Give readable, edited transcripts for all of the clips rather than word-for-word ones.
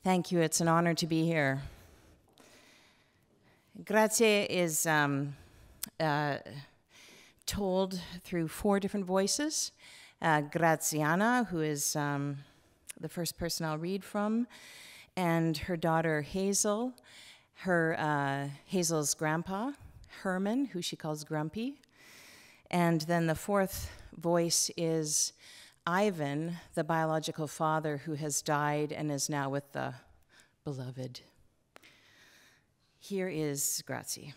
Thank you. It's an honor to be here. Grazie is told through 4 different voices. Graziana, who is the first person I'll read from, and her daughter Hazel, Hazel's grandpa, Herman, who she calls Grumpy. And then the 4th voice is Ivan, the biological father who has died and is now with the beloved. Here is Grazie.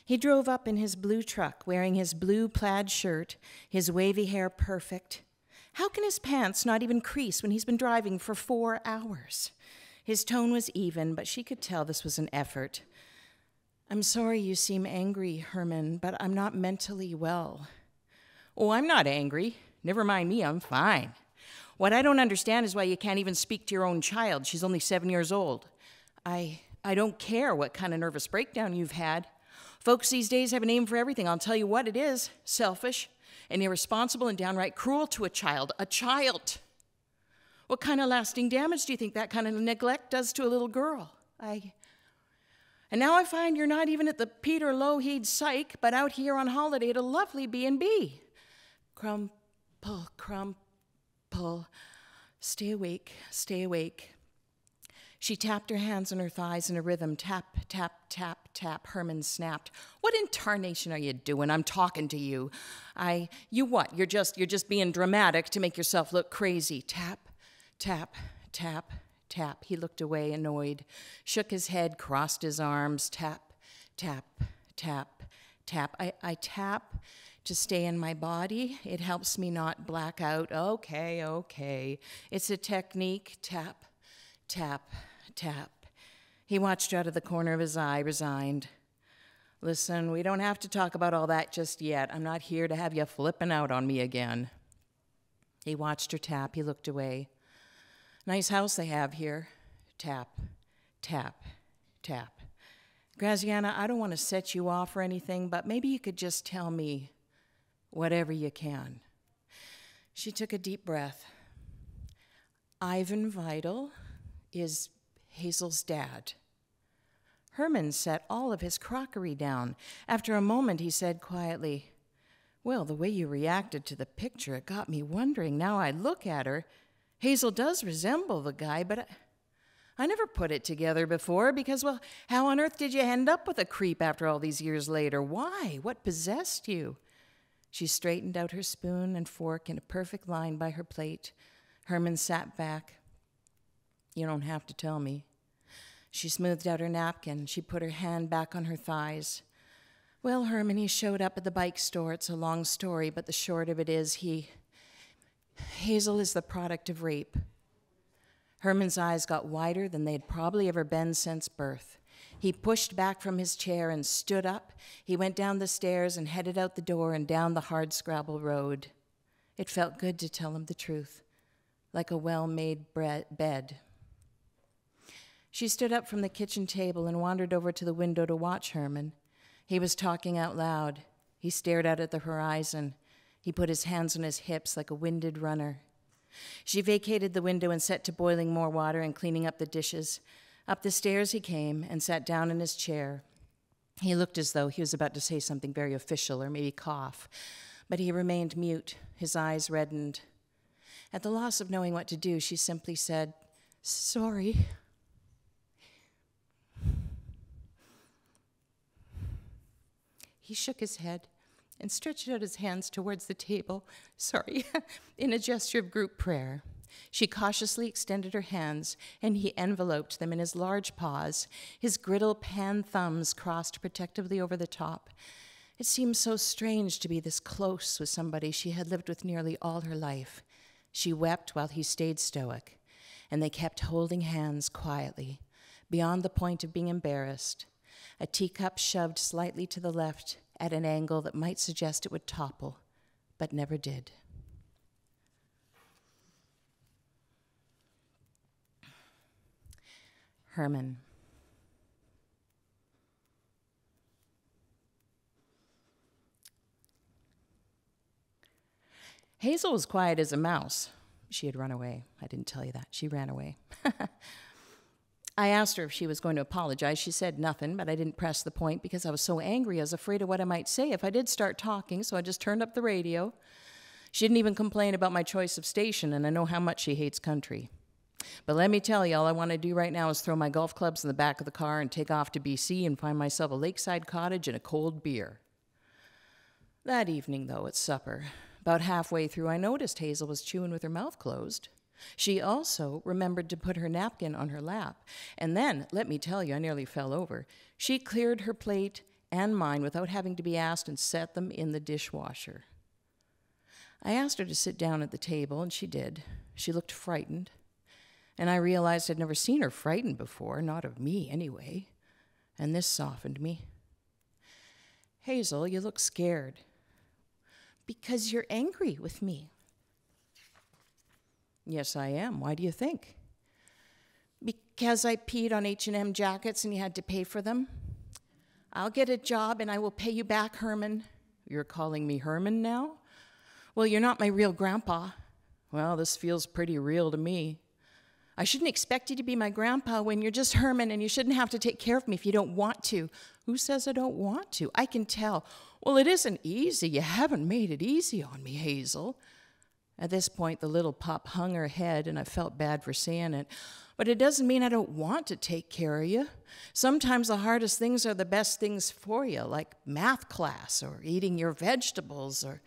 He drove up in his blue truck, wearing his blue plaid shirt, his wavy hair perfect. How can his pants not even crease when he's been driving for 4 hours? His tone was even, but she could tell this was an effort. I'm sorry you seem angry, Herman, but I'm not mentally well. Oh, I'm not angry. Never mind me, I'm fine. What I don't understand is why you can't even speak to your own child. She's only 7 years old. I don't care what kind of nervous breakdown you've had. Folks these days have a name for everything. I'll tell you what it is. Selfish and irresponsible and downright cruel to a child. A child. What kind of lasting damage do you think that kind of neglect does to a little girl? And now I find you're not even at the Peter Lougheed Psych, but out here on holiday at a lovely B&B. Crumple, crumple. Stay awake, stay awake. She tapped her hands on her thighs in a rhythm. Tap, tap, tap, tap. Herman snapped. What in tarnation are you doing? I'm talking to you. You what? You're just being dramatic to make yourself look crazy. Tap, tap, tap, tap. He looked away, annoyed, shook his head, crossed his arms. Tap, tap, tap, tap. I tap to stay in my body. It helps me not black out. Okay. It's a technique. Tap, tap, tap. He watched her out of the corner of his eye, resigned. Listen, we don't have to talk about all that just yet. I'm not here to have you flipping out on me again. He watched her tap. He looked away. Nice house they have here. Tap, tap, tap. Graziana, I don't want to set you off or anything, but maybe you could just tell me whatever you can. She took a deep breath. Ivan Vital is Hazel's dad. Herman set all of his crockery down. After a moment, he said quietly, well, the way you reacted to the picture, it got me wondering. Now I look at her, Hazel does resemble the guy, but I never put it together before because, well, how on earth did you end up with a creep after all these years later? Why? What possessed you? She straightened out her spoon and fork in a perfect line by her plate. Herman sat back. You don't have to tell me. She smoothed out her napkin. She put her hand back on her thighs. Well, Herman, he showed up at the bike store. It's a long story, but the short of it is Hazel is the product of rape. Herman's eyes got wider than they'd probably ever been since birth. He pushed back from his chair and stood up. He went down the stairs and headed out the door and down the hardscrabble road. It felt good to tell him the truth, like a well-made bed. She stood up from the kitchen table and wandered over to the window to watch Herman. He was talking out loud. He stared out at the horizon. He put his hands on his hips like a winded runner. She vacated the window and set to boiling more water and cleaning up the dishes. Up the stairs he came and sat down in his chair. He looked as though he was about to say something very official or maybe cough, but he remained mute. His eyes reddened. At the loss of knowing what to do, she simply said, "Sorry." He shook his head and stretched out his hands towards the table, in a gesture of group prayer. She cautiously extended her hands, and he enveloped them in his large paws, his griddle pan thumbs crossed protectively over the top. It seemed so strange to be this close with somebody she had lived with nearly all her life. She wept while he stayed stoic, and they kept holding hands quietly, beyond the point of being embarrassed. A teacup shoved slightly to the left at an angle that might suggest it would topple, but never did. Herman. Hazel was quiet as a mouse. She had run away. I didn't tell you that. She ran away. I asked her if she was going to apologize. She said nothing, but I didn't press the point because I was so angry. I was afraid of what I might say if I did start talking, so I just turned up the radio. She didn't even complain about my choice of station, and I know how much she hates country. But let me tell you, all I want to do right now is throw my golf clubs in the back of the car and take off to BC and find myself a lakeside cottage and a cold beer. That evening, though, at supper, about halfway through, I noticed Hazel was chewing with her mouth closed. She also remembered to put her napkin on her lap. And then, let me tell you, I nearly fell over. She cleared her plate and mine without having to be asked and set them in the dishwasher. I asked her to sit down at the table, and she did. She looked frightened. And I realized I'd never seen her frightened before, not of me anyway. And this softened me. Hazel, you look scared. Because you're angry with me. Yes, I am. Why do you think? Because I peed on H&M jackets and you had to pay for them? I'll get a job and I will pay you back, Herman. You're calling me Herman now? Well, you're not my real grandpa. Well, this feels pretty real to me. I shouldn't expect you to be my grandpa when you're just Herman, and you shouldn't have to take care of me if you don't want to. Who says I don't want to? I can tell. Well, it isn't easy. You haven't made it easy on me, Hazel. At this point, the little pup hung her head, and I felt bad for saying it. But it doesn't mean I don't want to take care of you. Sometimes the hardest things are the best things for you, like math class or eating your vegetables or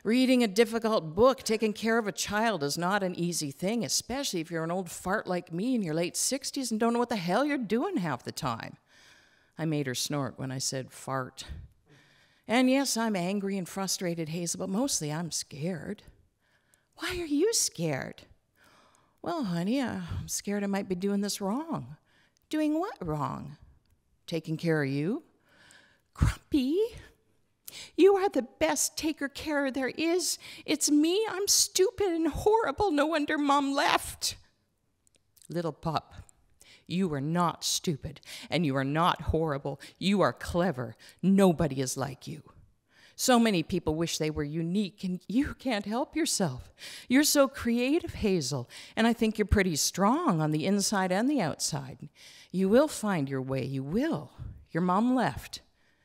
reading a difficult book. Taking care of a child is not an easy thing, especially if you're an old fart like me in your late 60s and don't know what the hell you're doing half the time. I made her snort when I said fart. And yes, I'm angry and frustrated, Hazel, but mostly I'm scared. Why are you scared? Well, honey, I'm scared I might be doing this wrong. Doing what wrong? Taking care of you? Grumpy, you are the best taker care there is. It's me. I'm stupid and horrible. No wonder Mom left. Little pup, you are not stupid, and you are not horrible. You are clever. Nobody is like you. So many people wish they were unique, and you can't help yourself. You're so creative, Hazel, and I think you're pretty strong on the inside and the outside. You will find your way. You will. Your mom left.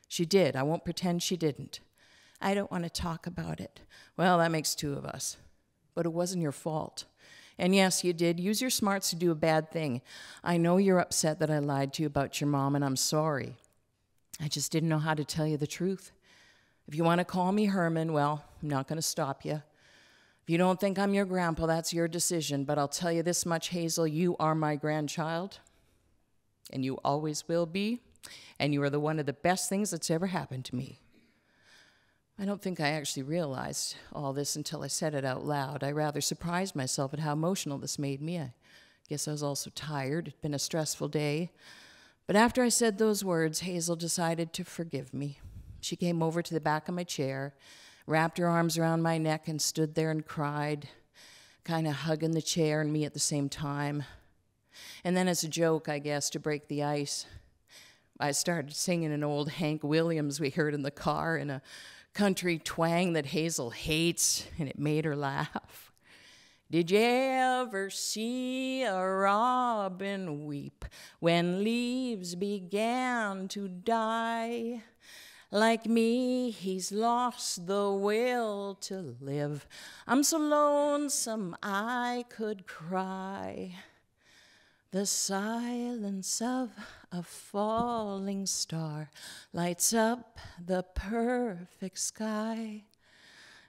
She did. I won't pretend she didn't. I don't want to talk about it. Well, that makes two of us. But it wasn't your fault. And yes, you did use your smarts to do a bad thing. I know you're upset that I lied to you about your mom, and I'm sorry. I just didn't know how to tell you the truth. If you want to call me Herman, well, I'm not going to stop you. If you don't think I'm your grandpa, that's your decision. But I'll tell you this much, Hazel, you are my grandchild. And you always will be. And you are one of the best things that's ever happened to me. I don't think I actually realized all this until I said it out loud. I rather surprised myself at how emotional this made me. I guess I was also tired. It'd been a stressful day. But after I said those words, Hazel decided to forgive me. She came over to the back of my chair, wrapped her arms around my neck, and stood there and cried, kind of hugging the chair and me at the same time. And then as a joke, I guess, to break the ice, I started singing an old Hank Williams we heard in the car in a country twang that Hazel hates, and it made her laugh. Did you ever see a robin weep when leaves began to die? Like me, he's lost the will to live. I'm so lonesome I could cry. The silence of a falling star lights up the perfect sky.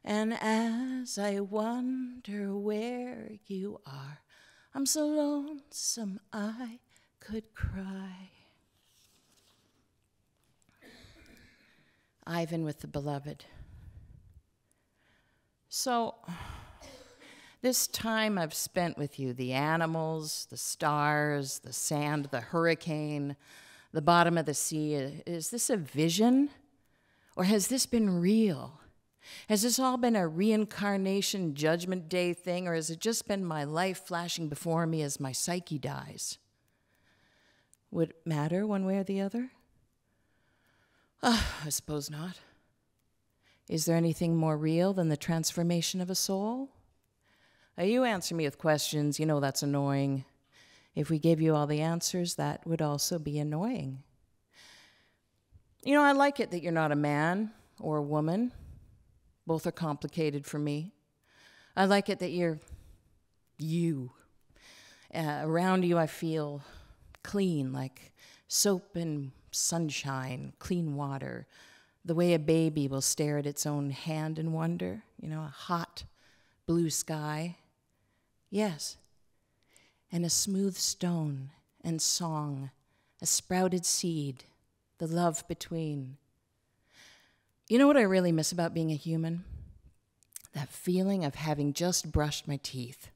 And as I wonder where you are, I'm so lonesome I could cry. Ivan with the beloved. So, this time I've spent with you, the animals, the stars, the sand, the hurricane, the bottom of the sea, is this a vision? Or has this been real? Has this all been a reincarnation judgment day thing, or has it just been my life flashing before me as my psyche dies? Would it matter one way or the other? I suppose not. Is there anything more real than the transformation of a soul? You answer me with questions, you know that's annoying. If we gave you all the answers, that would also be annoying. You know, I like it that you're not a man or a woman. Both are complicated for me. I like it that you're you. Around you I feel clean, like soap and sunshine, clean water, the way a baby will stare at its own hand in wonder, you know, a hot blue sky. Yes, and a smooth stone and song, a sprouted seed, the love between. You know what I really miss about being a human? That feeling of having just brushed my teeth,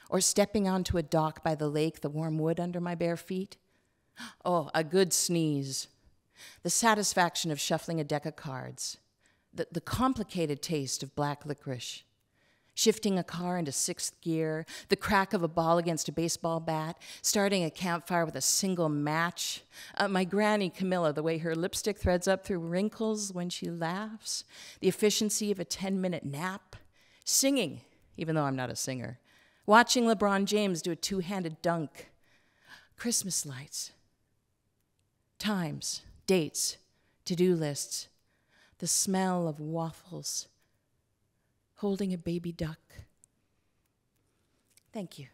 or stepping onto a dock by the lake, the warm wood under my bare feet. Oh, a good sneeze. The satisfaction of shuffling a deck of cards. The complicated taste of black licorice. Shifting a car into sixth gear. The crack of a ball against a baseball bat. Starting a campfire with a single match. My granny Camilla, the way her lipstick threads up through wrinkles when she laughs. The efficiency of a 10-minute nap. Singing, even though I'm not a singer. Watching LeBron James do a two-handed dunk. Christmas lights. Times, dates, to-do lists. The smell of waffles. Holding a baby duck. Thank you.